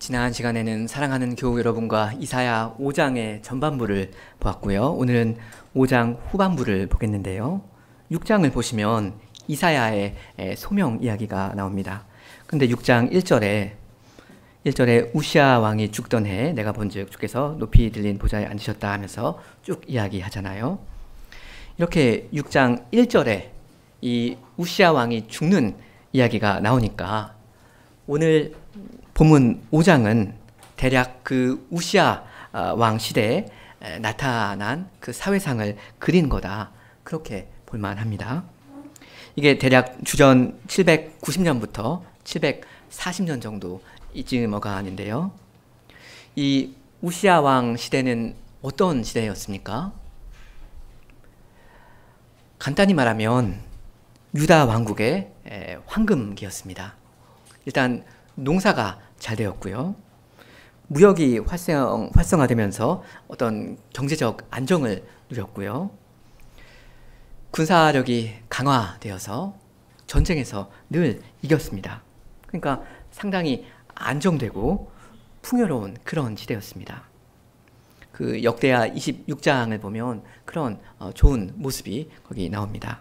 지난 시간에는 사랑하는 교우 여러분과 이사야 5장의 전반부를 보았고요. 오늘은 5장 후반부를 보겠는데요. 6장을 보시면 이사야의 소명 이야기가 나옵니다. 근데 6장 1절에 우시아 왕이 죽던 해 내가 본즉 주께서 높이 들린 보좌에 앉으셨다 하면서 쭉 이야기하잖아요. 이렇게 6장 1절에 이 우시아 왕이 죽는 이야기가 나오니까 오늘 본문 5장은 대략 그 우시아 왕 시대에 나타난 그 사회상을 그린 거다, 그렇게 볼만합니다. 이게 대략 주전 790년부터 740년 정도 이쯤어가 하는데요. 이 우시아 왕 시대는 어떤 시대였습니까? 간단히 말하면 유다 왕국의 황금기였습니다. 일단 농사가 잘 되었고요. 무역이 활성화되면서 어떤 경제적 안정을 누렸고요. 군사력이 강화되어서 전쟁에서 늘 이겼습니다. 그러니까 상당히 안정되고 풍요로운 그런 시대였습니다. 그 역대하 26장을 보면 그런 좋은 모습이 거기 나옵니다.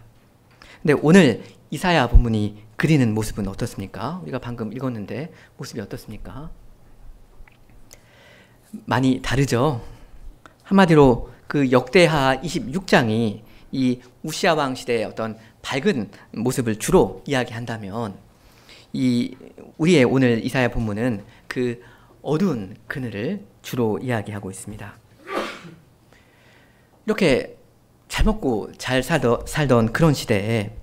근데 오늘 이사야 본문이 그리는 모습은 어떻습니까? 우리가 방금 읽었는데 모습이 어떻습니까? 많이 다르죠? 한마디로 그 역대하 26장이 이 우시아 왕 시대의 어떤 밝은 모습을 주로 이야기한다면 우리의 오늘 이사야 본문은 그 어두운 그늘을 주로 이야기하고 있습니다. 이렇게 잘 먹고 잘 살던 그런 시대에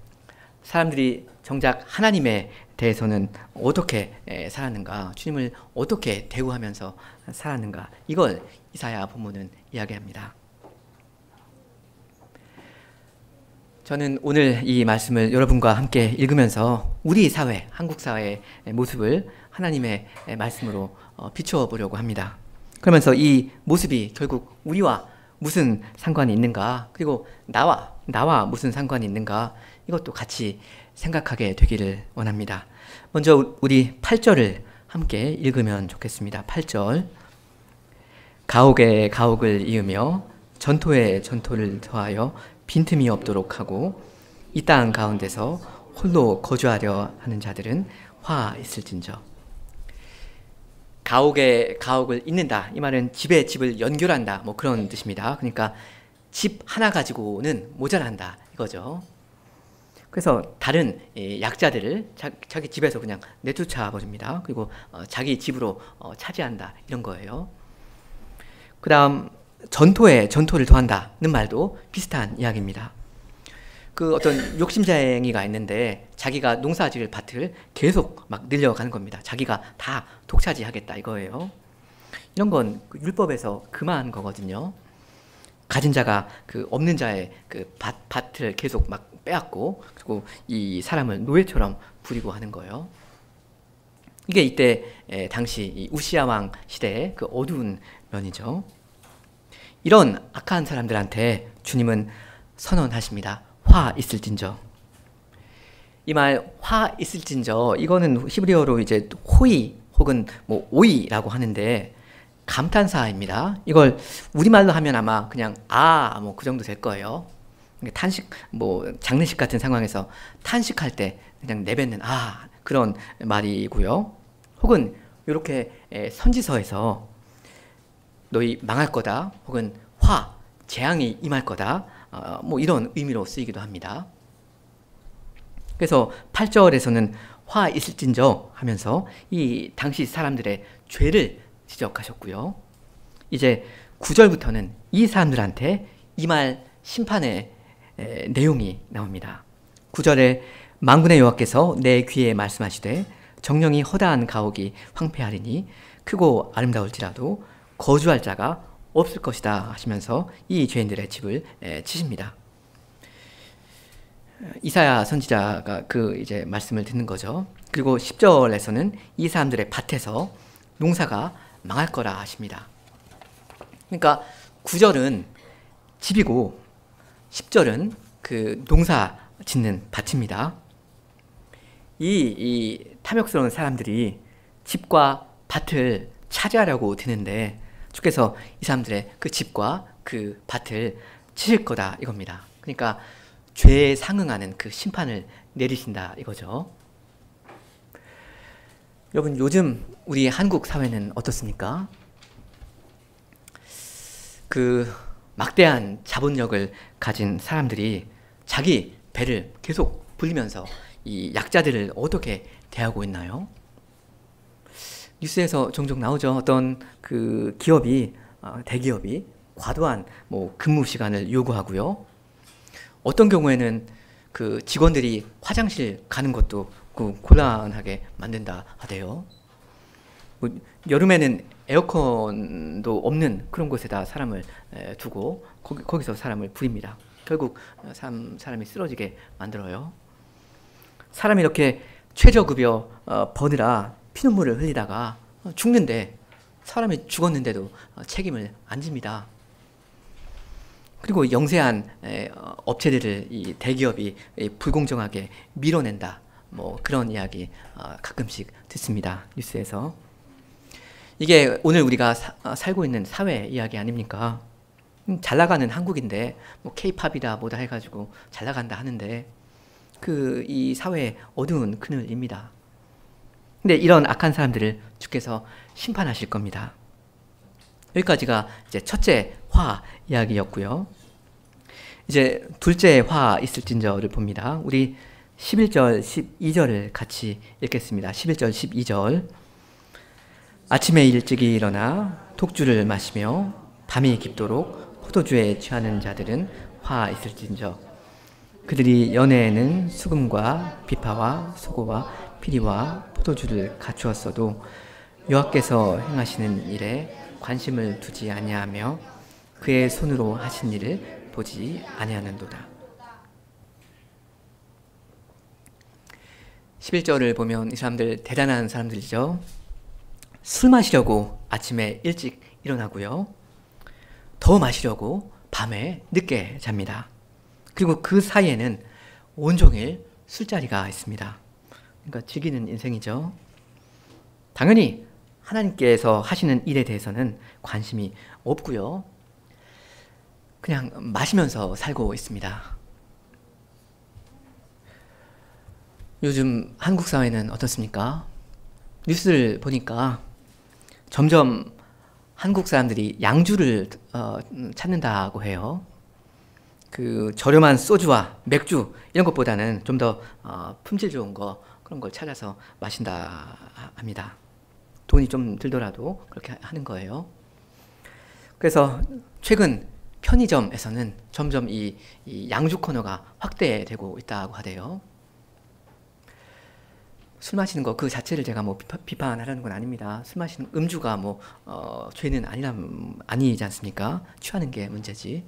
사람들이 정작 하나님에 대해서는 어떻게 살았는가, 주님을 어떻게 대우하면서 살았는가, 이걸 이사야 본문은 이야기합니다. 저는 오늘 이 말씀을 여러분과 함께 읽으면서 우리 사회, 한국 사회의 모습을 하나님의 말씀으로 비추어 보려고 합니다. 그러면서 이 모습이 결국 우리와 무슨 상관이 있는가, 그리고 나와 무슨 상관이 있는가, 이것도 같이 생각하게 되기를 원합니다. 먼저 우리 8절을 함께 읽으면 좋겠습니다. 8절. 가옥에 가옥을 이으며 전토에 전토를 더하여 빈틈이 없도록 하고 이 땅 가운데서 홀로 거주하려 하는 자들은 화 있을진저. 가옥에 가옥을 잇는다, 이 말은 집에 집을 연결한다, 뭐 그런 뜻입니다. 그러니까 집 하나 가지고는 모자란다, 이거죠. 그래서 다른 약자들을 자기 집에서 그냥 내쫓아 버립니다. 그리고 자기 집으로 차지한다, 이런 거예요. 그 다음 전토에 전토를 더한다는 말도 비슷한 이야기입니다. 그 어떤 욕심쟁이가 있는데 자기가 농사지을 밭을 계속 막 늘려가는 겁니다. 자기가 다 독차지하겠다, 이거예요. 이런 건 율법에서 금한 거거든요. 가진 자가 그 없는 자의 그 밭을 계속 막 빼앗고, 그리고 이 사람을 노예처럼 부리고 하는 거예요. 이게 이때 당시 이 우시아 왕 시대의 그 어두운 면이죠. 이런 악한 사람들한테 주님은 선언하십니다. 화 있을진저. 이 말 화 있을진저, 이거는 히브리어로 이제 호의 혹은 뭐 오이라고 하는데 감탄사입니다. 이걸 우리말로 하면 아마 그냥 뭐 그 정도 될 거예요. 탄식, 뭐 장례식 같은 상황에서 탄식할 때 그냥 내뱉는 그런 말이고요. 혹은 이렇게 선지서에서 너희 망할 거다, 혹은 재앙이 임할 거다, 뭐 이런 의미로 쓰이기도 합니다. 그래서 8절에서는 화 있을진저 하면서 이 당시 사람들의 죄를 지적하셨고요. 이제 9절부터는 이 사람들한테 임할 심판의 내용이 나옵니다. 9절에 만군의 여호와께서 내 귀에 말씀하시되 정령이 허다한 가옥이 황폐하리니 크고 아름다울지라도 거주할 자가 없을 것이다 하시면서 이 죄인들의 집을 치십니다. 이사야 선지자가 그 이제 말씀을 듣는 거죠. 그리고 10절에서는 이 사람들의 밭에서 농사가 망할 거라 하십니다. 그러니까 9절은 집이고 10절은 그 농사 짓는 밭입니다. 이 탐욕스러운 사람들이 집과 밭을 차지하려고 드는데 주께서 이 사람들의 그 집과 그 밭을 치실 거다 이겁니다. 그러니까 죄에 상응하는 그 심판을 내리신다 이거죠. 여러분, 요즘 우리 한국 사회는 어떻습니까? 그 막대한 자본력을 가진 사람들이 자기 배를 계속 불리면서 이 약자들을 어떻게 대하고 있나요? 뉴스에서 종종 나오죠. 어떤 그 기업이, 대기업이 과도한 뭐 근무 시간을 요구하고요. 어떤 경우에는 그 직원들이 화장실 가는 것도 그 곤란하게 만든다 하대요. 뭐 여름에는 에어컨도 없는 그런 곳에다 사람을 두고 거기서 사람을 부립니다. 결국 사람이 쓰러지게 만들어요. 사람이 이렇게 최저급여 버느라 피눈물을 흘리다가 죽는데 사람이 죽었는데도 책임을 안 집니다. 그리고 영세한 업체들을 이 대기업이 불공정하게 밀어낸다. 뭐 그런 이야기 가끔씩 듣습니다. 뉴스에서. 이게 오늘 우리가 살고 있는 사회 이야기 아닙니까? 잘 나가는 한국인데 뭐 K-팝이다 뭐다 해가지고 잘 나간다 하는데 그 이 사회의 어두운 그늘입니다. 근데 이런 악한 사람들을 주께서 심판하실 겁니다. 여기까지가 이제 첫째 화 이야기였고요. 이제 둘째 화 있을진저를 봅니다. 우리 11절, 12절을 같이 읽겠습니다. 11절, 12절. 아침에 일찍이 일어나 독주를 마시며 밤이 깊도록 포도주에 취하는 자들은 화 있을진저. 그들이 연애에는 수금과 비파와 소고와 피리와 포도주를 갖추었어도 여호와께서 행하시는 일에 관심을 두지 아니하며 그의 손으로 하신 일을 보지 아니하는도다. 11절을 보면 이 사람들 대단한 사람들이죠. 술 마시려고 아침에 일찍 일어나고요. 더 마시려고 밤에 늦게 잡니다. 그리고 그 사이에는 온종일 술자리가 있습니다. 그러니까 즐기는 인생이죠. 당연히 하나님께서 하시는 일에 대해서는 관심이 없고요. 그냥 마시면서 살고 있습니다. 요즘 한국 사회는 어떻습니까? 뉴스를 보니까 점점 한국 사람들이 양주를 찾는다고 해요. 그 저렴한 소주와 맥주 이런 것보다는 좀 더 품질 좋은 거 그런 걸 찾아서 마신다 합니다. 돈이 좀 들더라도 그렇게 하는 거예요. 그래서 최근 편의점에서는 점점 이 양주 코너가 확대되고 있다고 하대요. 술 마시는 거 그 자체를 제가 뭐 비판하려는 건 아닙니다. 술 마시는 음주가 뭐 죄는 아니지 않습니까? 취하는 게 문제지.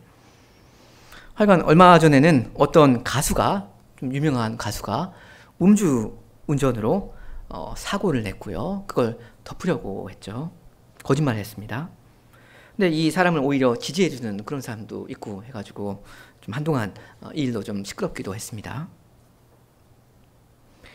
하여간 얼마 전에는 어떤 가수가, 좀 유명한 가수가 음주 운전으로 사고를 냈고요. 그걸 덮으려고 했죠. 거짓말을 했습니다. 근데 이 사람을 오히려 지지해주는 그런 사람도 있고 해가지고 좀 한동안 이 일도 좀 시끄럽기도 했습니다.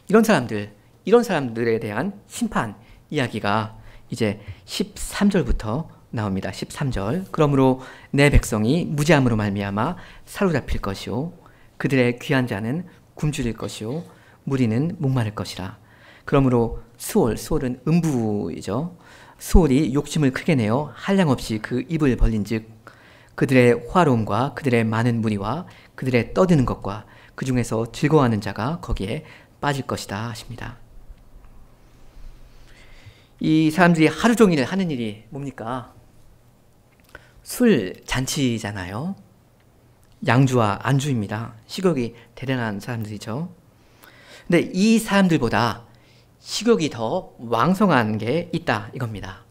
이런 사람들에 대한 심판 이야기가 이제 13절부터 나옵니다. 13절. 그러므로 내 백성이 무지함으로 말미암아 사로잡힐 것이요 그들의 귀한 자는 굶주릴 것이요 무리는 목마를 것이라. 그러므로 수올은 음부이죠. 수올이 욕심을 크게 내어 한량없이 그 입을 벌린즉 그들의 화로움과 그들의 많은 무리와 그들의 떠드는 것과 그 중에서 즐거워하는 자가 거기에 빠질 것이다 하십니다. 이 사람들이 하루 종일 하는 일이 뭡니까? 술 잔치잖아요. 양주와 안주입니다. 식욕이 대단한 사람들이죠. 근데 이 사람들보다 식욕이 더 왕성한 게 있다 이겁니다.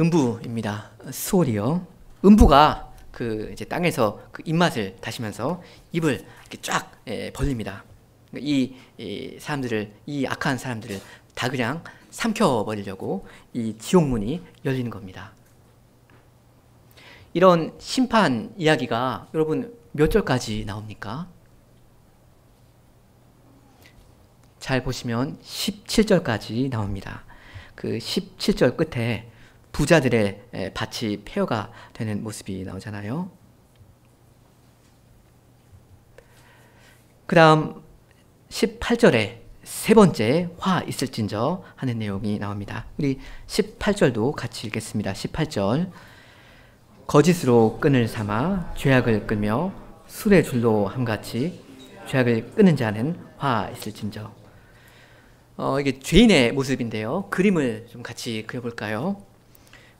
음부입니다. 수올이요. 음부가 그 이제 땅에서 그 입맛을 다시면서 입을 이렇게 쫙 벌립니다. 이 사람들을, 이 악한 사람들을 다 그냥 삼켜버리려고 이 지옥문이 열리는 겁니다. 이런 심판 이야기가 여러분 몇 절까지 나옵니까? 잘 보시면 17절까지 나옵니다. 그 17절 끝에 부자들의 밭이 폐허가 되는 모습이 나오잖아요. 그 다음 18절에 세 번째 화 있을진저 하는 내용이 나옵니다. 우리 18절도 같이 읽겠습니다. 18절 거짓으로 끈을 삼아 죄악을 끌며 술의 줄로 함같이 죄악을 끄는 자는 화 있을진저. 이게 죄인의 모습인데요. 그림을 좀 같이 그려볼까요?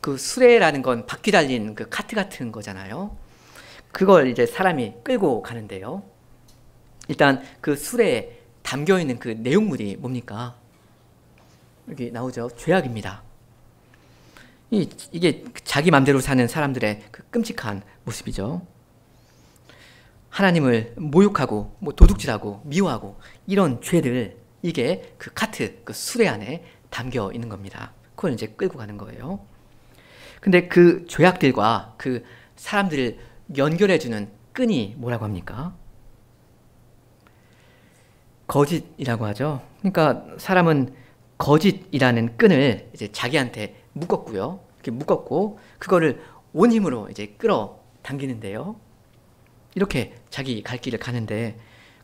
그 수레라는 건 바퀴 달린 그 카트 같은 거잖아요. 그걸 이제 사람이 끌고 가는데요. 일단 그 수레에 담겨 있는 그 내용물이 뭡니까? 여기 나오죠. 죄악입니다. 이게 자기 마음대로 사는 사람들의 그 끔찍한 모습이죠. 하나님을 모욕하고 도둑질하고 미워하고 이런 죄들, 이게 그 카트, 그 수레 안에 담겨 있는 겁니다. 그걸 이제 끌고 가는 거예요. 근데 그 죄악들과 그 사람들을 연결해주는 끈이 뭐라고 합니까? 거짓이라고 하죠. 그러니까 사람은 거짓이라는 끈을 이제 자기한테 묶었고요. 이렇게 묶었고 그거를 온 힘으로 이제 끌어 당기는데요. 이렇게 자기 갈 길을 가는데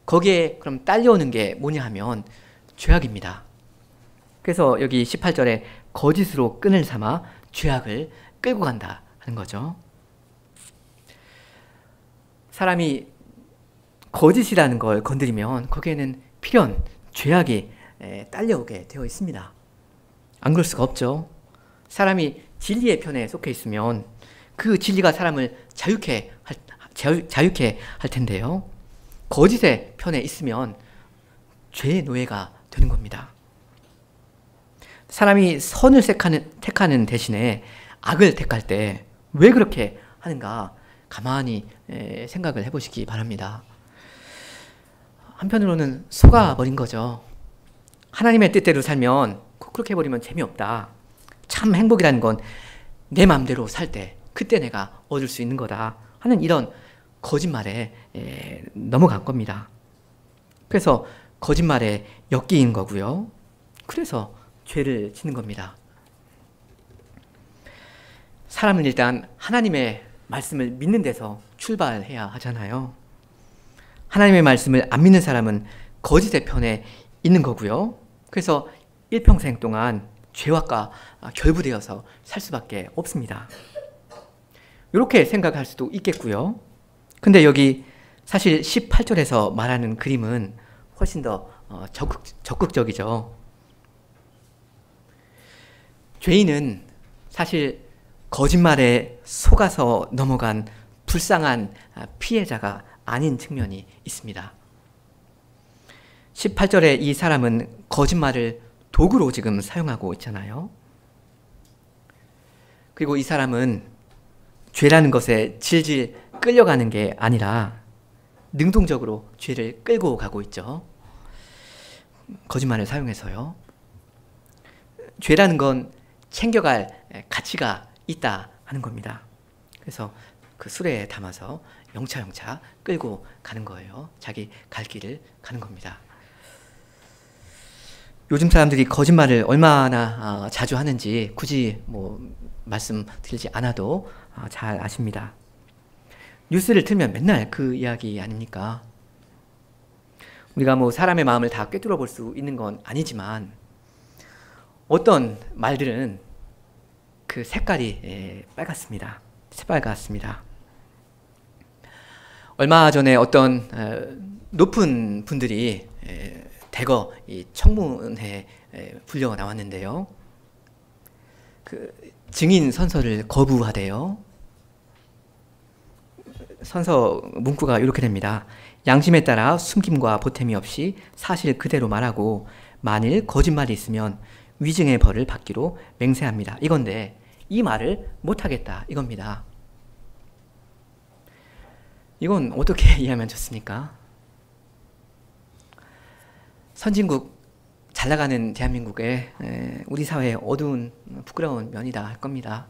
거기에 그럼 딸려오는 게 뭐냐 하면 죄악입니다. 그래서 여기 18절에 거짓으로 끈을 삼아 죄악을 끌고 간다 하는 거죠. 사람이 거짓이라는 걸 건드리면 거기에는 필연 죄악이 딸려오게 되어 있습니다. 안 그럴 수가 없죠. 사람이 진리의 편에 속해 있으면 그 진리가 사람을 자유케 할 텐데요. 거짓의 편에 있으면 죄의 노예가 되는 겁니다. 사람이 선을 택하는 대신에 악을 택할 때 왜 그렇게 하는가 가만히 생각을 해보시기 바랍니다. 한편으로는 속아버린 거죠. 하나님의 뜻대로 살면 그렇게 해버리면 재미없다. 참 행복이라는 건 내 마음대로 살 때 그때 내가 얻을 수 있는 거다 하는 이런 거짓말에 넘어간 겁니다. 그래서 거짓말에 엮인 거고요. 그래서 죄를 짓는 겁니다. 사람은 일단 하나님의 말씀을 믿는 데서 출발해야 하잖아요. 하나님의 말씀을 안 믿는 사람은 거짓의 편에 있는 거고요. 그래서 일평생 동안 죄악과 결부되어서 살 수밖에 없습니다. 이렇게 생각할 수도 있겠고요. 근데 여기 사실 18절에서 말하는 그림은 훨씬 더 적극적이죠. 죄인은 사실 거짓말에 속아서 넘어간 불쌍한 피해자가 아닌 측면이 있습니다. 18절에 이 사람은 거짓말을 도구로 지금 사용하고 있잖아요. 그리고 이 사람은 죄라는 것에 질질 끌려가는 게 아니라 능동적으로 죄를 끌고 가고 있죠. 거짓말을 사용해서요. 죄라는 건 챙겨갈 가치가 있다 하는 겁니다. 그래서 그 수레에 담아서 영차 끌고 가는 거예요. 자기 갈 길을 가는 겁니다. 요즘 사람들이 거짓말을 얼마나 자주 하는지 굳이 말씀드리지 않아도 잘 아십니다. 뉴스를 틀면 맨날 그 이야기 아닙니까? 우리가 사람의 마음을 다 꿰뚫어 볼 수 있는 건 아니지만 어떤 말들은 그 색깔이 빨갛습니다. 새빨갛습니다. 얼마 전에 어떤 높은 분들이 대거 이 청문회에 불려 나왔는데요. 그 증인 선서를 거부하대요. 선서 문구가 이렇게 됩니다. 양심에 따라 숨김과 보탬이 없이 사실 그대로 말하고 만일 거짓말이 있으면 위증의 벌을 받기로 맹세합니다. 이건데 이 말을 못하겠다 이겁니다. 이건 어떻게 이해하면 좋습니까? 선진국 잘 나가는 대한민국에 우리 사회의 어두운 부끄러운 면이다 할 겁니다.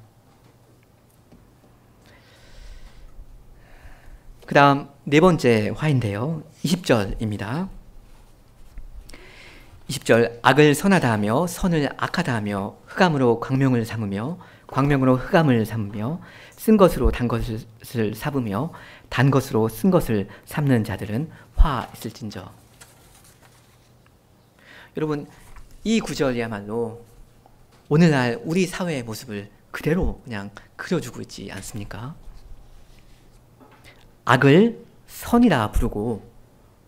그 다음 네 번째 화인데요. 20절입니다. 20절 악을 선하다 하며 선을 악하다 하며 흑암으로 광명을 삼으며 광명으로 흑암을 삼으며 쓴 것으로 단 것을 삼으며 단 것으로 쓴 것을 삼는 자들은 화 있을진저. 여러분, 이 구절이야말로 오늘날 우리 사회의 모습을 그대로 그냥 그려주고 있지 않습니까? 악을 선이라 부르고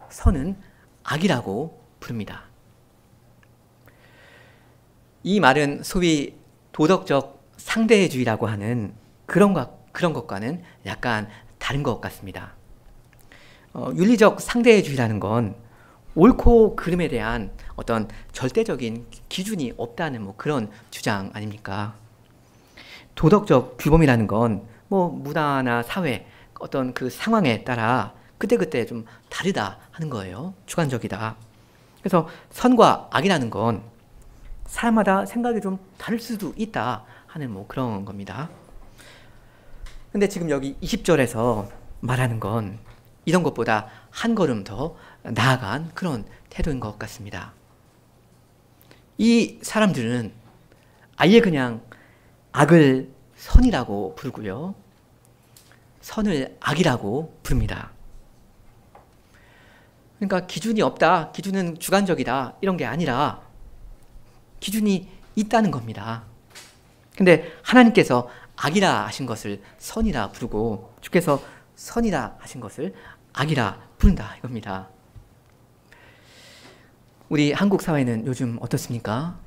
선은 악이라고 부릅니다. 이 말은 소위 도덕적 상대주의라고 하는 그런 것과는 약간 다른 것 같습니다. 윤리적 상대주의라는 건 옳고 그름에 대한 어떤 절대적인 기준이 없다는 뭐 그런 주장 아닙니까? 도덕적 규범이라는 건 뭐 문화나 사회 어떤 그 상황에 따라 그때그때 좀 다르다 하는 거예요. 주관적이다. 그래서 선과 악이라는 건 사람마다 생각이 좀 다를 수도 있다 하는 뭐 그런 겁니다. 근데 지금 여기 20절에서 말하는 건 이런 것보다 한 걸음 더 나아간 그런 태도인 것 같습니다. 이 사람들은 아예 그냥 악을 선이라고 부르고요. 선을 악이라고 부릅니다. 그러니까 기준이 없다, 기준은 주관적이다 이런 게 아니라 기준이 있다는 겁니다. 근데 하나님께서 악이라 하신 것을 선이라 부르고 주께서 선이라 하신 것을 악이라 부른다 이겁니다. 우리 한국 사회는 요즘 어떻습니까?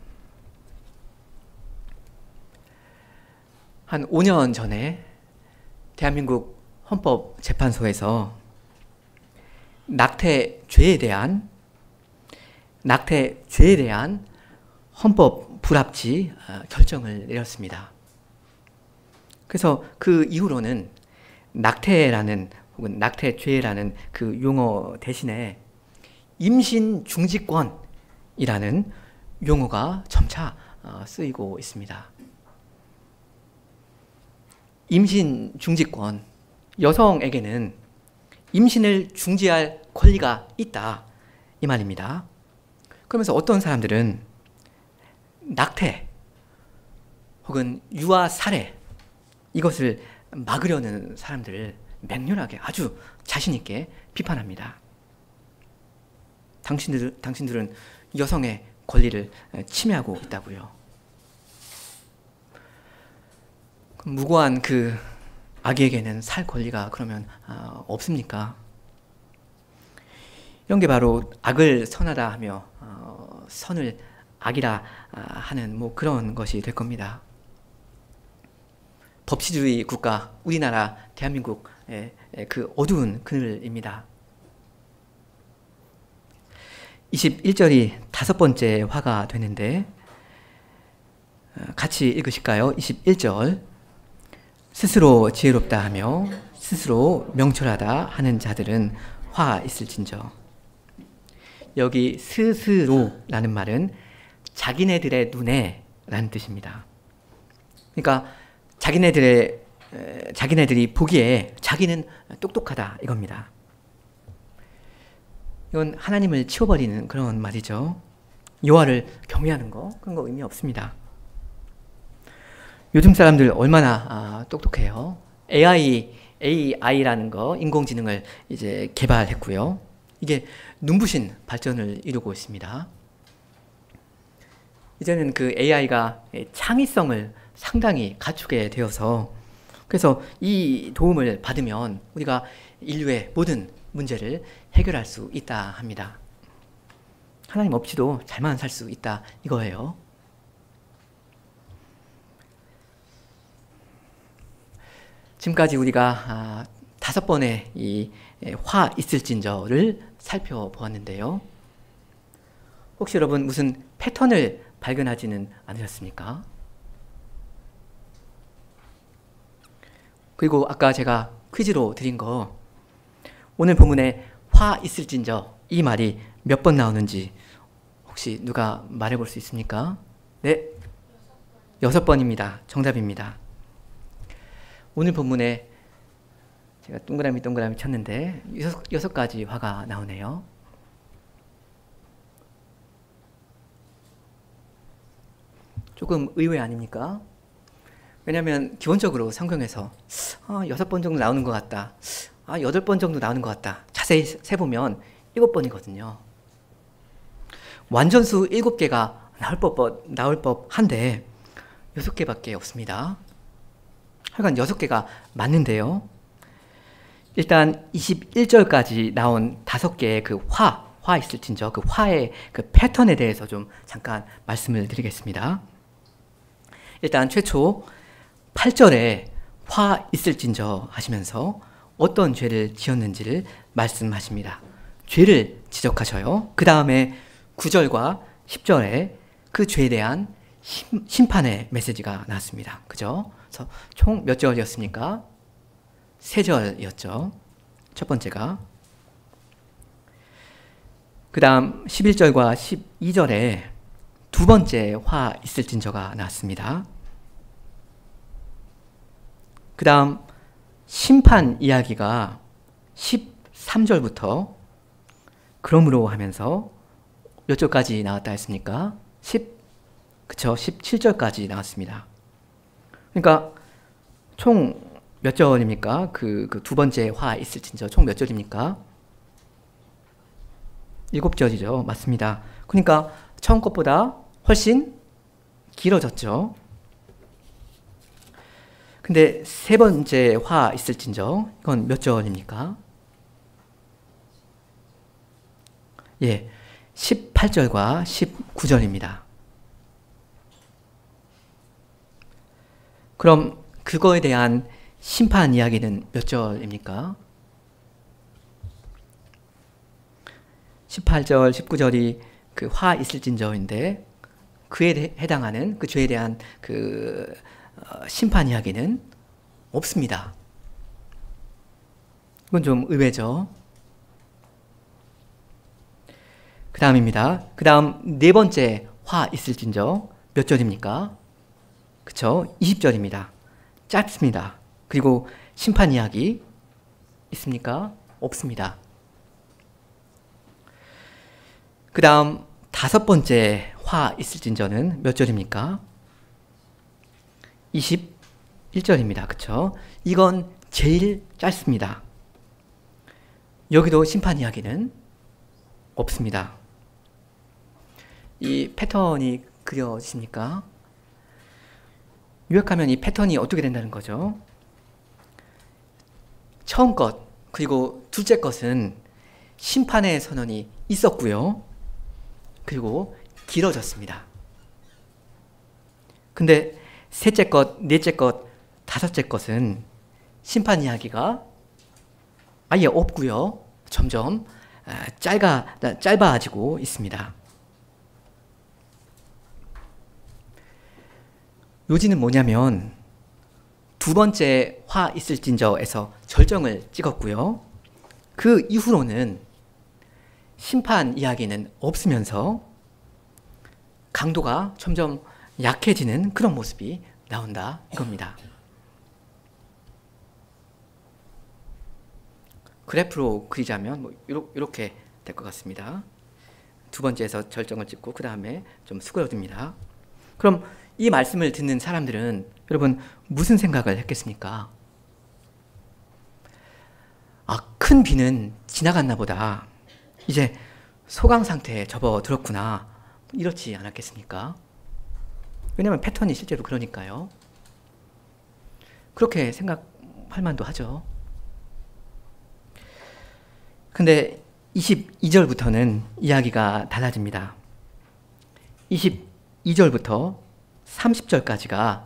한 5년 전에 대한민국 헌법재판소에서 낙태죄에 대한 헌법 불합치 결정을 내렸습니다. 그래서 그 이후로는 낙태라는 혹은 낙태죄라는 그 용어 대신에 임신중지권이라는 용어가 점차 쓰이고 있습니다. 임신중지권, 여성에게는 임신을 중지할 권리가 있다 이 말입니다. 그러면서 어떤 사람들은 낙태 혹은 유아 살해 이것을 막으려는 사람들을 맹렬하게 아주 자신 있게 비판합니다. 당신들은 여성의 권리를 침해하고 있다고요. 무고한 그 아기에게는 살 권리가 그러면 없습니까? 이런 게 바로 악을 선하다 하며 선을 악이라 하는 뭐 그런 것이 될 겁니다. 법치주의 국가 우리나라 대한민국의 그 어두운 그늘입니다. 21절이 5번째 화가 되는데 같이 읽으실까요? 21절 스스로 지혜롭다 하며 스스로 명철하다 하는 자들은 화 있을진저. 여기 스스로라는 말은 자기네들의 눈에 라는 뜻입니다. 그러니까 자기네들이 보기에 자기는 똑똑하다 이겁니다. 이건 하나님을 치워버리는 그런 말이죠. 여호와를 경외하는 거 그런 거 의미 없습니다. 요즘 사람들 얼마나 똑똑해요. AI라는 거 인공지능을 이제 개발했고요. 이게 눈부신 발전을 이루고 있습니다. 이제는 그 AI가 창의성을 상당히 갖추게 되어서 그래서 이 도움을 받으면 우리가 인류의 모든 문제를 해결할 수 있다 합니다. 하나님 없이도 잘만 살 수 있다 이거예요. 지금까지 우리가 5번의 이 화 있을진저를 살펴보았는데요. 혹시 여러분 무슨 패턴을 발견하지는 않으셨습니까? 그리고 아까 제가 퀴즈로 드린 거 오늘 본문에 화 있을진저 이 말이 몇 번 나오는지 혹시 누가 말해볼 수 있습니까? 네, 6번입니다. 정답입니다. 오늘 본문에 제가 동그라미 쳤는데 6가지 화가 나오네요. 조금 의외 아닙니까? 왜냐하면 기본적으로 성경에서 6번 정도 나오는 것 같다. 8번 정도 나오는 것 같다. 자세히 세보면 7번이거든요. 완전수 7개가 나올 법한데 6개밖에 없습니다. 하여간 6개가 맞는데요. 일단 21절까지 나온 5개의 그 화 있을진저, 그 화의 그 패턴에 대해서 좀 잠깐 말씀을 드리겠습니다. 일단 최초 8절에 화 있을진저 하시면서 어떤 죄를 지었는지를 말씀하십니다. 죄를 지적하셔요. 그 다음에 9절과 10절에 그 죄에 대한 심판의 메시지가 나왔습니다. 그죠? 그래서 총 몇 절이었습니까? 3절이었죠. 첫 번째가. 그 다음 11절과 12절에 두 번째 화 있을진저가 나왔습니다. 그 다음 심판 이야기가 13절부터 그러므로 하면서 몇 절까지 나왔다 했습니까? 17절까지 나왔습니다. 그러니까 총 몇 절입니까? 그 두 번째 화 있을진저 총 몇 절입니까? 7절이죠. 맞습니다. 그러니까 처음 것보다 훨씬 길어졌죠. 근데 세 번째 화 있을진저 이건 몇 절입니까? 예, 18절과 19절입니다. 그럼 그거에 대한 심판 이야기는 몇 절입니까? 18절, 19절이 그 화 있을진저인데 그에 해당하는 그 죄에 대한 그 심판 이야기는 없습니다. 이건 좀 의외죠. 그 다음입니다. 그 다음 네 번째 화 있을진저 몇 절입니까? 그쵸? 20절입니다. 짧습니다. 그리고 심판 이야기 있습니까? 없습니다. 그 다음 다섯 번째 화 있을진저는 몇 절입니까? 21절입니다. 그쵸? 이건 제일 짧습니다. 여기도 심판 이야기는 없습니다. 이 패턴이 그려지십니까? 요약하면 이 패턴이 어떻게 된다는 거죠? 처음 것 그리고 둘째 것은 심판의 선언이 있었고요. 그리고 길어졌습니다. 근데 셋째 것, 넷째 것, 다섯째 것은 심판 이야기가 아예 없고요. 점점 짧아지고 있습니다. 요지는 뭐냐면 두 번째 화 있을진저에서 절정을 찍었고요. 그 이후로는 심판 이야기는 없으면서 강도가 점점 약해지는 그런 모습이 나온다 이겁니다. 그래프로 그리자면 뭐 이렇게 될 것 같습니다. 두 번째에서 절정을 찍고 그 다음에 좀 수그러듭니다. 그럼 이 말씀을 듣는 사람들은 여러분 무슨 생각을 했겠습니까? 큰 비는 지나갔나 보다. 이제 소강 상태에 접어들었구나. 이렇지 않았겠습니까? 왜냐하면 패턴이 실제로 그러니까요. 그렇게 생각할 만도 하죠. 근데 22절부터는 이야기가 달라집니다. 22절부터 30절까지가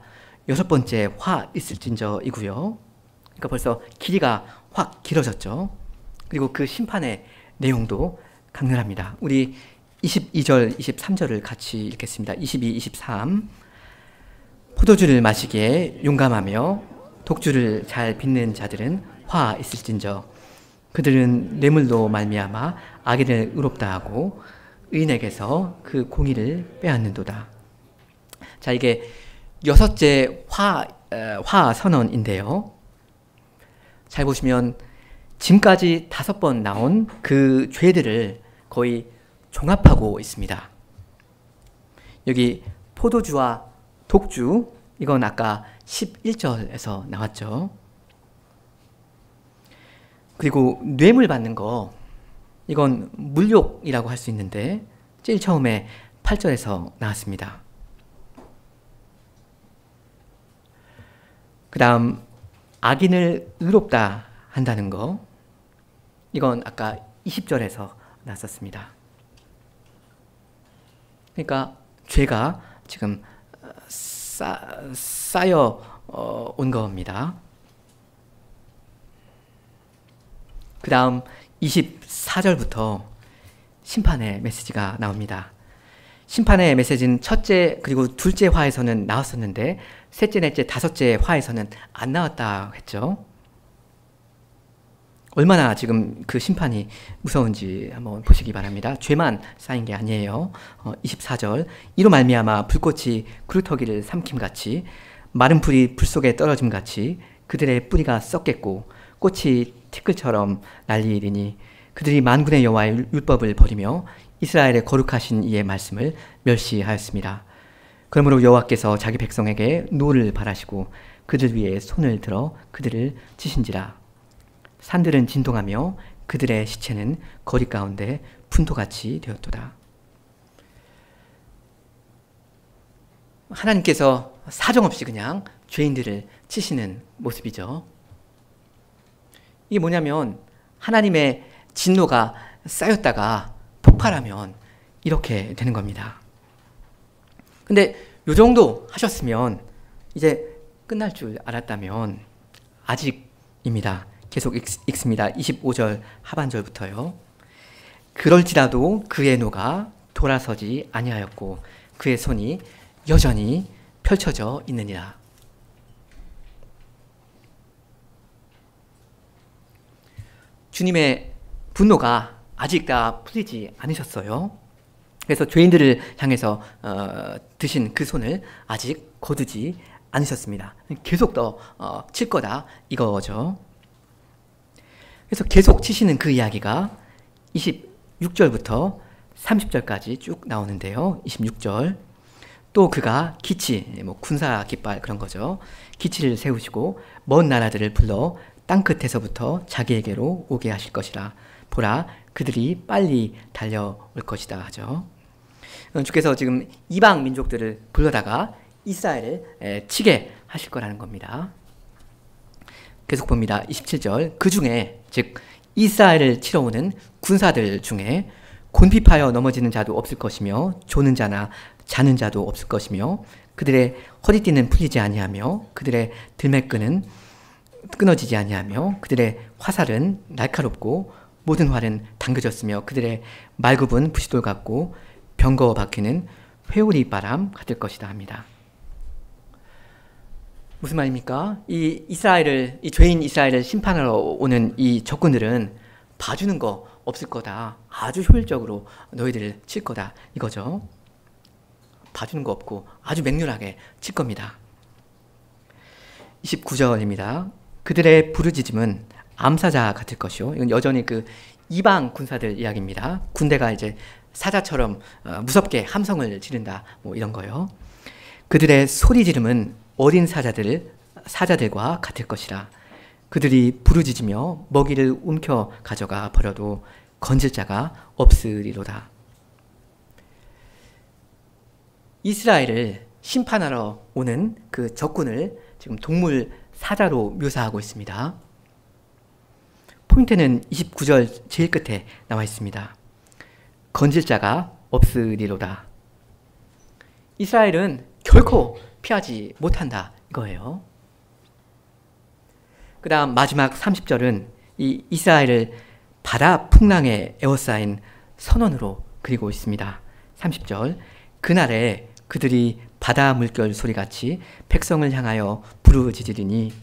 여섯 번째 화 있을진저이고요. 그러니까 벌써 길이가 확 길어졌죠. 그리고 그 심판의 내용도 강렬합니다. 우리 22절, 23절을 같이 읽겠습니다. 22, 23 포도주를 마시기에 용감하며 독주를 잘 빚는 자들은 화 있을진저 그들은 뇌물로 말미암아 악인을 의롭다 하고 의인에게서 그 공의를 빼앗는도다. 자, 이게 여섯째 화 선언인데요. 잘 보시면 지금까지 5번 나온 그 죄들을 거의 종합하고 있습니다. 여기 포도주와 독주, 이건 아까 11절에서 나왔죠. 그리고 뇌물 받는 거, 이건 물욕이라고 할 수 있는데 제일 처음에 8절에서 나왔습니다. 그 다음 악인을 의롭다 한다는 거, 이건 아까 20절에서 나왔었습니다. 그러니까 죄가 지금 쌓여 온 겁니다. 그 다음 24절부터 심판의 메시지가 나옵니다. 심판의 메시지는 첫째 그리고 둘째 화에서는 나왔었는데 셋째, 넷째, 다섯째 화에서는 안 나왔다 했죠. 얼마나 지금 그 심판이 무서운지 한번 보시기 바랍니다. 죄만 쌓인 게 아니에요. 24절, 이로 말미암아 불꽃이 그루터기를 삼킴같이 마른 풀이 불 속에 떨어짐같이 그들의 뿌리가 썩겠고 꽃이 티끌처럼 날리리니 그들이 만군의 여호와의 율법을 버리며 이스라엘의 거룩하신 이의 말씀을 멸시하였습니다. 그러므로 여호와께서 자기 백성에게 노를 바라시고 그들 위에 손을 들어 그들을 치신지라. 산들은 진동하며 그들의 시체는 거리 가운데 분토같이 되었도다. 하나님께서 사정없이 그냥 죄인들을 치시는 모습이죠. 이게 뭐냐면 하나님의 진노가 쌓였다가 폭발하면 이렇게 되는 겁니다. 근데 요 정도 하셨으면 이제 끝날 줄 알았다면 아직입니다. 계속 읽습니다. 25절 하반절부터요. 그럴지라도 그의 노가 돌아서지 아니하였고 그의 손이 여전히 펼쳐져 있느니라. 주님의 분노가 아직 다 풀리지 않으셨어요. 그래서 죄인들을 향해서 드신 그 손을 아직 거두지 않으셨습니다. 계속 더 칠 거다 이거죠. 그래서 계속 치시는 그 이야기가 26절부터 30절까지 쭉 나오는데요. 26절, 또 그가 기치, 군사 깃발 그런 거죠. 기치를 세우시고 먼 나라들을 불러 땅끝에서부터 자기에게로 오게 하실 것이라. 보라, 그들이 빨리 달려올 것이다 하죠. 주께서 지금 이방 민족들을 불러다가 이스라엘을 치게 하실 거라는 겁니다. 계속 봅니다. 27절, 그 중에 즉 이스라엘을 치러 오는 군사들 중에 곤핍하여 넘어지는 자도 없을 것이며 조는 자나 자는 자도 없을 것이며 그들의 허리띠는 풀리지 아니하며 그들의 들매끈은 끊어지지 아니하며 그들의 화살은 날카롭고 모든 활은 당겨졌으며 그들의 말굽은 부시돌 같고 병거 바퀴는 회오리 바람 같을 것이다 합니다. 무슨 말입니까? 이 죄인 이스라엘을 심판하러 오는 이 적군들은 봐주는 거 없을 거다. 아주 효율적으로 너희들을 칠 거다. 이거죠. 봐주는 거 없고 아주 맹렬하게 칠 겁니다. 29절입니다. 그들의 부르짖음은 암사자 같을 것이요. 이건 여전히 그 이방 군사들 이야기입니다. 군대가 이제 사자처럼 무섭게 함성을 지른다. 뭐 이런 거요. 그들의 소리 지름은 어린 사자들과 같을 것이라. 그들이 부르짖으며 먹이를 움켜 가져가 버려도 건질 자가 없으리로다. 이스라엘을 심판하러 오는 그 적군을 지금 동물 사자로 묘사하고 있습니다. 포인트는 29절 제일 끝에 나와 있습니다. 건질 자가 없으리로다. 이스라엘은 결코 피하지 못한다 이거예요. 그 다음 마지막 30절은 이 이스라엘을 바다 풍랑에 에워싸인 선원으로 그리고 있습니다. 30절, 그날에 그들이 바다 물결 소리같이 백성을 향하여 부르짖으리니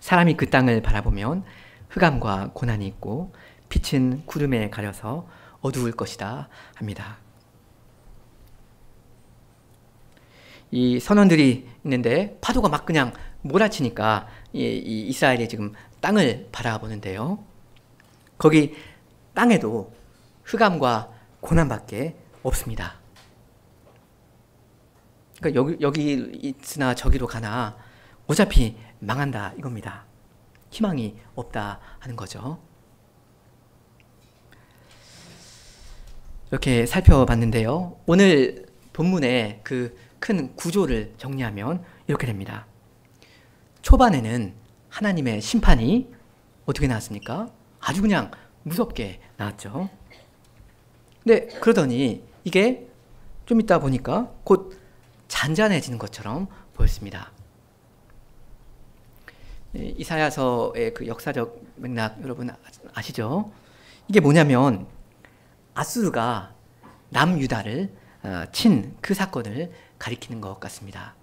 사람이 그 땅을 바라보면 흑암과 고난이 있고 빛은 구름에 가려서 어두울 것이다 합니다. 이 선원들이 있는데 파도가 막 그냥 몰아치니까 이 이스라엘이 지금 땅을 바라보는데요. 거기 땅에도 흑암과 고난밖에 없습니다. 그러니까 여기 있으나 저기로 가나 어차피 망한다 이겁니다. 희망이 없다 하는 거죠. 이렇게 살펴봤는데요. 오늘 본문의 그 큰 구조를 정리하면 이렇게 됩니다. 초반에는 하나님의 심판이 어떻게 나왔습니까? 아주 그냥 무섭게 나왔죠. 근데 그러더니 이게 좀 있다 보니까 곧 잔잔해지는 것처럼 보였습니다. 이사야서의 그 역사적 맥락 여러분 아시죠? 이게 뭐냐면 아수르가 남유다를 친 그 사건을 가리키는 것 같습니다.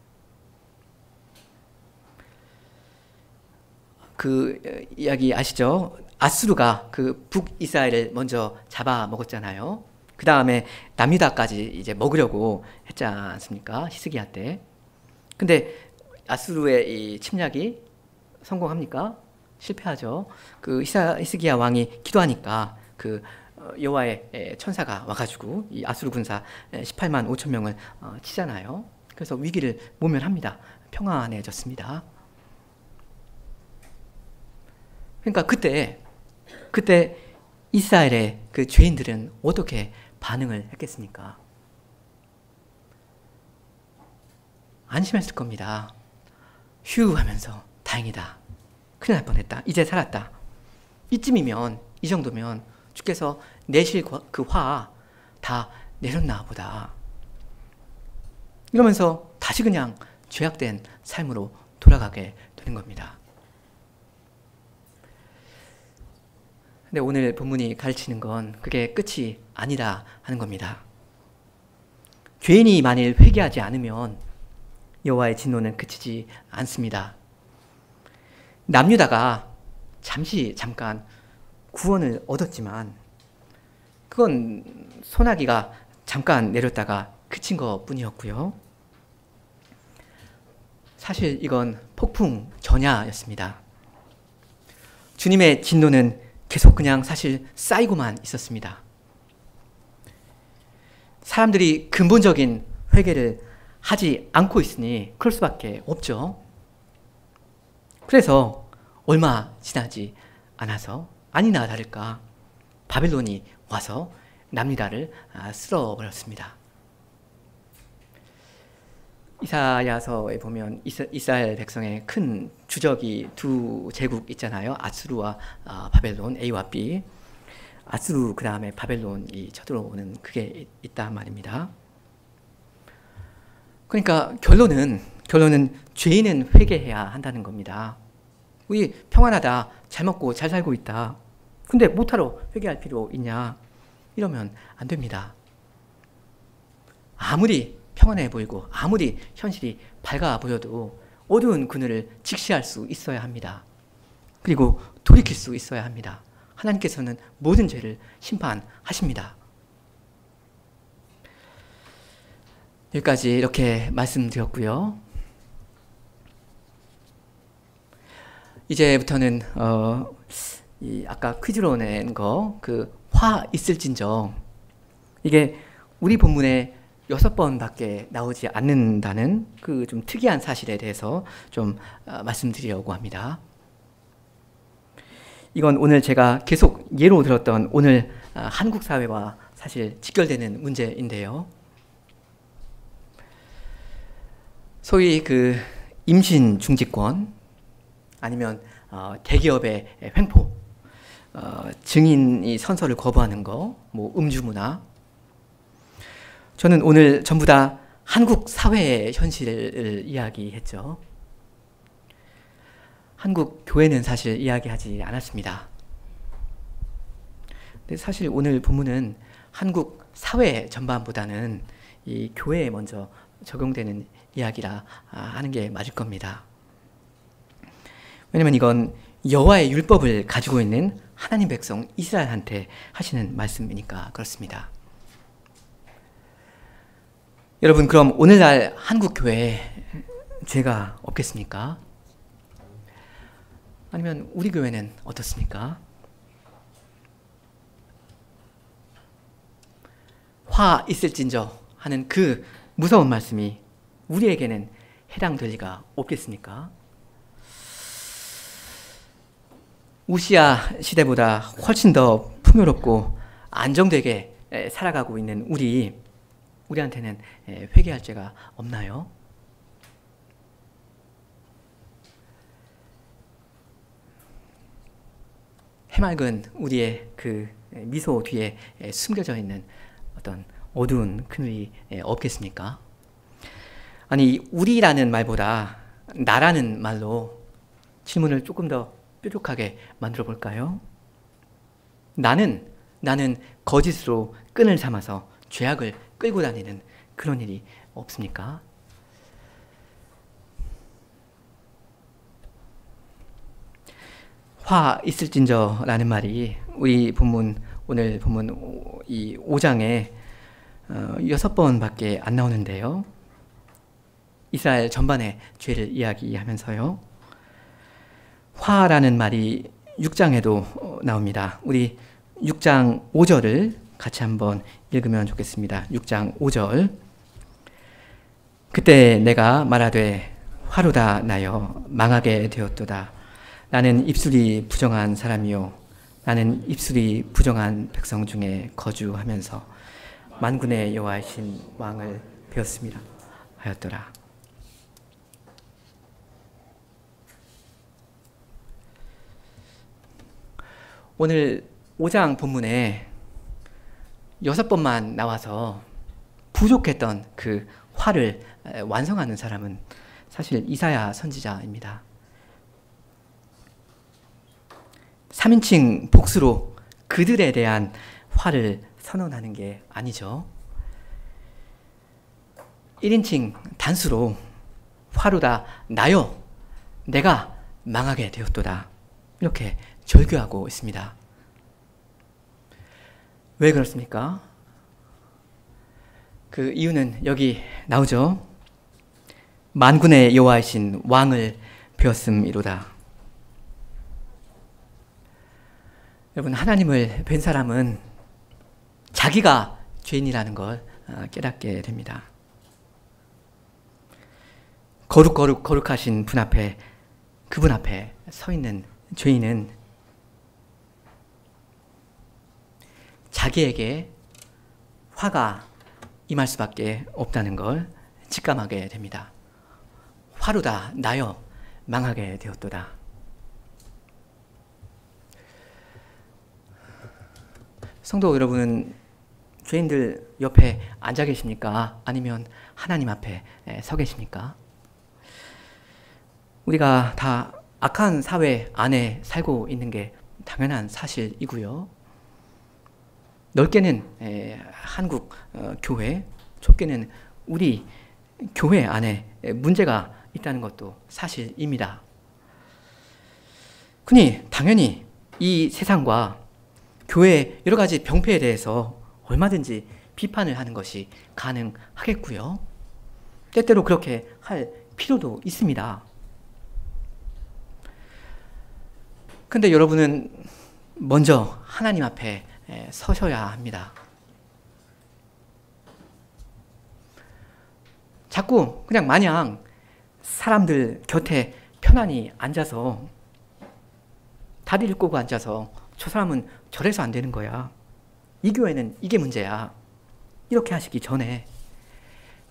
그 이야기 아시죠? 아수르가 그 북이스라엘을 먼저 잡아먹었잖아요. 그 다음에 남유다까지 이제 먹으려고 했지 않습니까? 히스기야 때. 근데 아수르의 이 침략이 성공합니까? 실패하죠. 그 히스기야 왕이 기도하니까 그 여호와의 천사가 와가지고 이 아수르 군사 18만 5천 명을 치잖아요. 그래서 위기를 모면합니다. 평안해졌습니다. 그러니까 그때 이스라엘의 그 죄인들은 어떻게 반응을 했겠습니까? 안심했을 겁니다. 휴 하면서 다행이다. 큰일 날 뻔했다. 이제 살았다. 이쯤이면 이 정도면 주께서 내실 그 화 다 내렸나 보다. 이러면서 다시 그냥 죄악된 삶으로 돌아가게 되는 겁니다. 근데 오늘 본문이 가르치는 건 그게 끝이 아니다 하는 겁니다. 죄인이 만일 회개하지 않으면 여호와의 진노는 그치지 않습니다. 남유다가 잠깐 구원을 얻었지만 그건 소나기가 잠깐 내렸다가 그친 것 뿐이었고요. 사실 이건 폭풍 전야였습니다. 주님의 진노는 계속 그냥 사실 쌓이고만 있었습니다. 사람들이 근본적인 회개를 하지 않고 있으니 그럴 수밖에 없죠. 그래서 얼마 지나지 않아서 아니나 다를까 바벨론이 와서 남유다를 쓸어버렸습니다. 이사야서에 보면 이스라엘 백성의 큰 주적이 두 제국 있잖아요. 아수르와 바벨론, A와 B. 아수르 그 다음에 바벨론이 쳐들어오는 그게 있단 말입니다. 그러니까 결론은 죄인은 회개해야 한다는 겁니다. 우리 평안하다, 잘 먹고 잘 살고 있다. 근데 못하러 회개할 필요 있냐? 이러면 안 됩니다. 아무리 평안해 보이고 아무리 현실이 밝아 보여도 어두운 그늘을 직시할 수 있어야 합니다. 그리고 돌이킬 수 있어야 합니다. 하나님께서는 모든 죄를 심판하십니다. 여기까지 이렇게 말씀드렸고요. 이제부터는 아까 퀴즈로 낸 거 그 화 있을진저 이게 우리 본문에 6번밖에 나오지 않는다는 그 좀 특이한 사실에 대해서 좀 말씀드리려고 합니다. 이건 오늘 제가 계속 예로 들었던 오늘 한국 사회와 사실 직결되는 문제인데요. 소위 그 임신 중지권 아니면 대기업의 횡포, 증인이 선서를 거부하는 거, 뭐 음주문화. 저는 오늘 전부 다 한국 사회의 현실을 이야기했죠. 한국 교회는 사실 이야기하지 않았습니다. 근데 사실 오늘 본문은 한국 사회 전반보다는 이 교회에 먼저 적용되는 이야기라 하는 게 맞을 겁니다. 왜냐면 이건 여호와의 율법을 가지고 있는 하나님 백성 이스라엘한테 하시는 말씀이니까 그렇습니다. 여러분, 그럼 오늘날 한국 교회에 죄가 없겠습니까? 아니면 우리 교회는 어떻습니까? 화 있을진저 하는 그 무서운 말씀이 우리에게는 해당될 리가 없겠습니까? 우시아 시대보다 훨씬 더 풍요롭고 안정되게 살아가고 있는 우리한테는 회개할 죄가 없나요? 해맑은 우리의 그 미소 뒤에 숨겨져 있는 어떤 어두운 그늘이 없겠습니까? 아니, 우리라는 말보다 나라는 말로 질문을 조금 더 뾰족하게 만들어 볼까요? 나는 거짓으로 끈을 삼아서 죄악을 끌고 다니는 그런 일이 없습니까? 화 있을진저라는 말이 우리 오늘 본문 이 5장에 6번밖에 안 나오는데요. 이스라엘 전반의 죄를 이야기하면서요. 화라는 말이 6장에도 나옵니다. 우리 6장 5절을 같이 한번 읽으면 좋겠습니다. 6장 5절. 그때 내가 말하되 화로다 나여 망하게 되었도다. 나는 입술이 부정한 사람이요 나는 입술이 부정한 백성 중에 거주하면서 만군의 여호와이신 왕을 배웠습니다 하였더라. 오늘 5장 본문에 6번만 나와서 부족했던 그 화를 완성하는 사람은 사실 이사야 선지자입니다. 3인칭 복수로 그들에 대한 화를 선언하는 게 아니죠. 1인칭 단수로 화로다 나여 내가 망하게 되었도다 이렇게 절규하고 있습니다. 왜 그렇습니까? 그 이유는 여기 나오죠. 만군의 여호와이신 왕을 배웠음이로다. 여러분, 하나님을 뵌 사람은 자기가 죄인이라는 걸 깨닫게 됩니다. 거룩하신 분 앞에, 그분 앞에 서 있는 죄인은 자기에게 화가 임할 수밖에 없다는 걸 직감하게 됩니다. 화로다 나여 망하게 되었도다. 성도 여러분은 죄인들 옆에 앉아 계십니까? 아니면 하나님 앞에 서 계십니까? 우리가 다 악한 사회 안에 살고 있는 게 당연한 사실이고요. 넓게는 한국 교회, 좁게는 우리 교회 안에 문제가 있다는 것도 사실입니다. 그니 당연히 이 세상과 교회의 여러 가지 병폐에 대해서 얼마든지 비판을 하는 것이 가능하겠고요. 때때로 그렇게 할 필요도 있습니다. 근데 여러분은 먼저 하나님 앞에 서셔야 합니다. 자꾸 그냥 마냥 사람들 곁에 편안히 앉아서 다리를 꼬고 앉아서 저 사람은 저래서 안 되는 거야. 이 교회는 이게 문제야. 이렇게 하시기 전에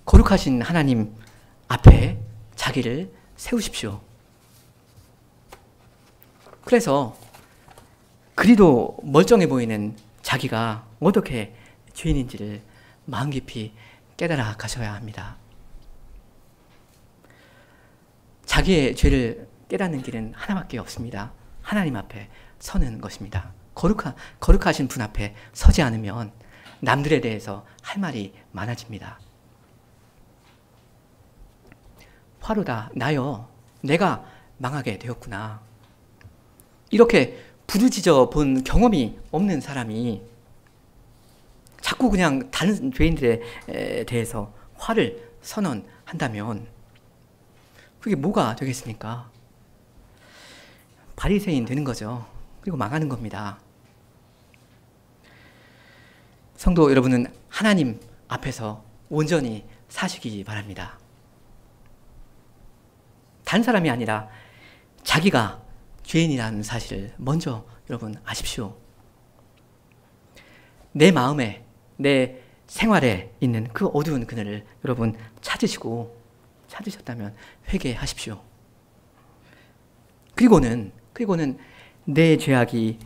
거룩하신 하나님 앞에 자기를 세우십시오. 그래서 그리도 멀쩡해 보이는 자기가 어떻게 죄인인지를 마음 깊이 깨달아 가셔야 합니다. 자기의 죄를 깨닫는 길은 하나밖에 없습니다. 하나님 앞에 서는 것입니다. 거룩하신 분 앞에 서지 않으면 남들에 대해서 할 말이 많아집니다. 화로다 나여 내가 망하게 되었구나. 이렇게 부르짖어 본 경험이 없는 사람이 자꾸 그냥 다른 죄인들에 대해서 화를 선언한다면 그게 뭐가 되겠습니까? 바리새인 되는 거죠. 그리고 망하는 겁니다. 성도 여러분은 하나님 앞에서 온전히 사시기 바랍니다. 다른 사람이 아니라 자기가 죄인이라는 사실을 먼저 여러분 아십시오. 내 마음에, 내 생활에 있는 그 어두운 그늘을 여러분 찾으셨다면 회개하십시오. 그리고는 내 죄악이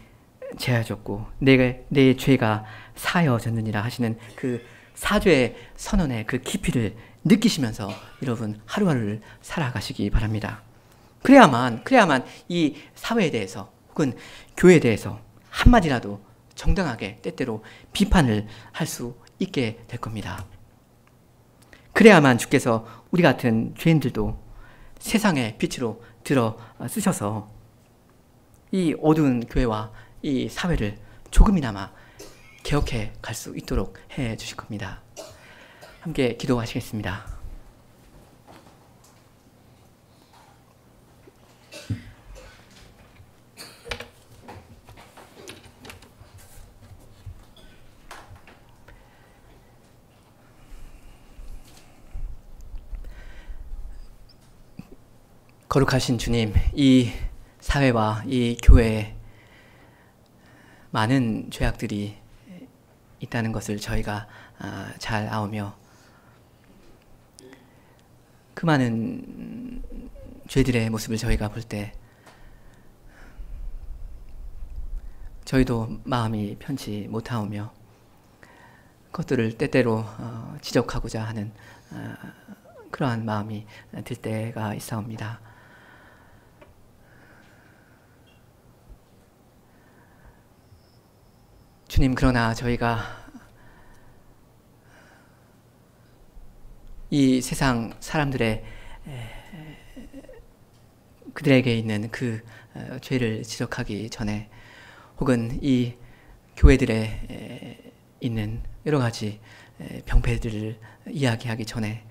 제하졌고 내 죄가 사여졌느니라 하시는 그 사죄의 선언의 그 깊이를 느끼시면서 여러분 하루하루를 살아가시기 바랍니다. 그래야만 이 사회에 대해서 혹은 교회에 대해서 한마디라도 정당하게 때때로 비판을 할 수 있게 될 겁니다. 그래야만 주께서 우리 같은 죄인들도 세상의 빛으로 들어 쓰셔서 이 어두운 교회와 이 사회를 조금이나마 개혁해 갈 수 있도록 해 주실 겁니다. 함께 기도하시겠습니다. 거룩하신 주님, 이 사회와 이 교회에 많은 죄악들이 있다는 것을 저희가 잘 아오며 그 많은 죄들의 모습을 저희가 볼 때 저희도 마음이 편치 못하오며 그것들을 때때로 지적하고자 하는 그러한 마음이 들 때가 있사옵니다. 주님, 그러나 저희가 이 세상 사람들의 그들에게 있는 그 죄를 지적하기 전에 혹은 이 교회들에 있는 여러 가지 병폐들을 이야기하기 전에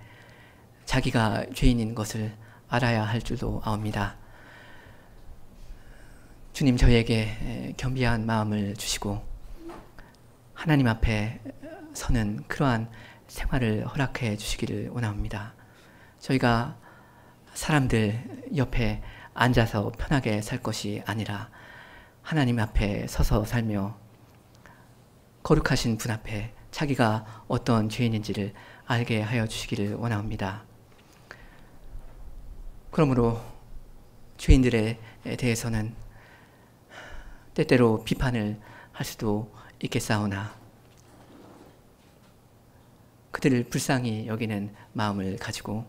자기가 죄인인 것을 알아야 할 줄도 아옵니다. 주님, 저희에게 겸비한 마음을 주시고 하나님 앞에 서는 그러한 생활을 허락해 주시기를 원합니다. 저희가 사람들 옆에 앉아서 편하게 살 것이 아니라 하나님 앞에 서서 살며 거룩하신 분 앞에 자기가 어떤 죄인인지를 알게 하여 주시기를 원합니다. 그러므로 죄인들에 대해서는 때때로 비판을 할 수도 있겠사오나 그들을 불쌍히 여기는 마음을 가지고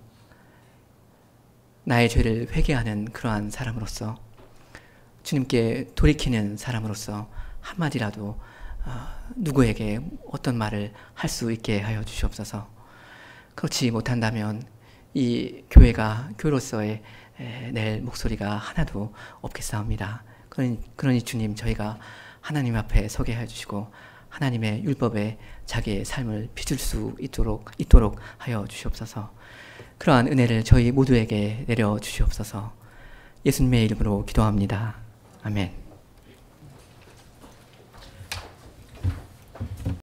나의 죄를 회개하는 그러한 사람으로서 주님께 돌이키는 사람으로서 한마디라도 누구에게 어떤 말을 할 수 있게 하여 주시옵소서. 그렇지 못한다면 이 교회가 교회로서의 낼 목소리가 하나도 없겠사옵니다. 그러니 주님, 저희가 하나님 앞에 서게 해주시고 하나님의 율법에 자기의 삶을 빚을 수 있도록 하여 주시옵소서. 그러한 은혜를 저희 모두에게 내려 주시옵소서. 예수님의 이름으로 기도합니다. 아멘.